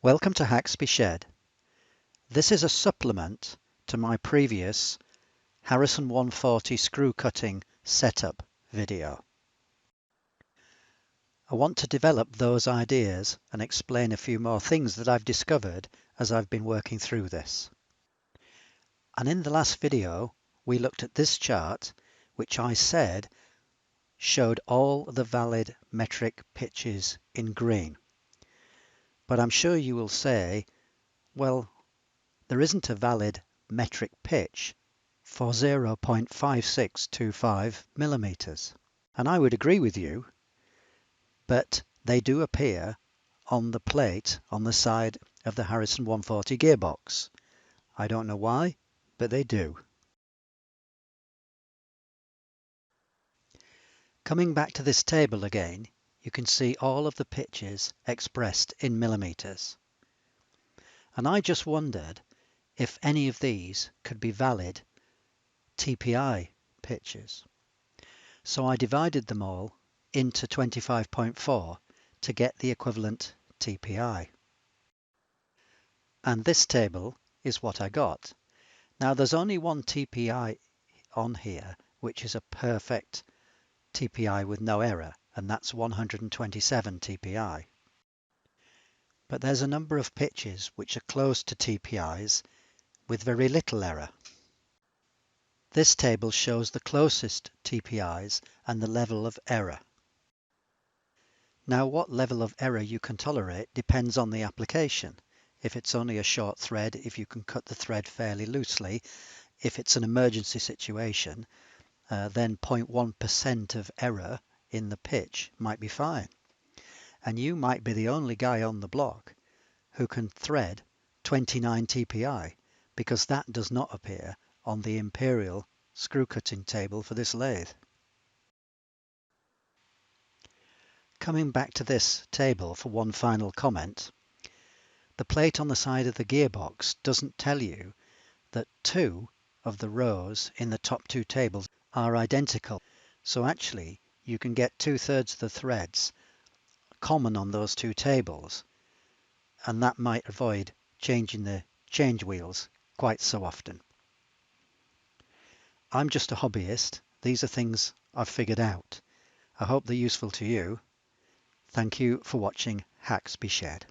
Welcome to Haxby Shed. This is a supplement to my previous Harrison 140 screw cutting setup video. I want to develop those ideas and explain a few more things that I've discovered as I've been working through this. And in the last video we looked at this chart, which I said showed all the valid metric pitches in green. But I'm sure you will say, well, there isn't a valid metric pitch for 0.5625 millimeters. And I would agree with you, but they do appear on the plate on the side of the Harrison 140 gearbox. I don't know why, but they do. Coming back to this table again, you can see all of the pitches expressed in millimeters. And I just wondered if any of these could be valid TPI pitches. So I divided them all into 25.4 to get the equivalent TPI. And this table is what I got. Now there's only one TPI on here, which is a perfect TPI with no error, and that's 127 TPI. But there's a number of pitches which are close to TPIs with very little error. This table shows the closest TPIs and the level of error. Now what level of error you can tolerate depends on the application. If it's only a short thread, if you can cut the thread fairly loosely, if it's an emergency situation, then 0.1% of error in the pitch might be fine. And you might be the only guy on the block who can thread 29 TPI, because that does not appear on the imperial screw cutting table for this lathe. Coming back to this table for one final comment, the plate on the side of the gearbox doesn't tell you that two of the rows in the top two tables are identical. So actually you can get 2/3 of the threads common on those two tables, and that might avoid changing the change wheels quite so often. I'm just a hobbyist. These are things I've figured out. I hope they're useful to you. Thank you for watching Haxby Shed.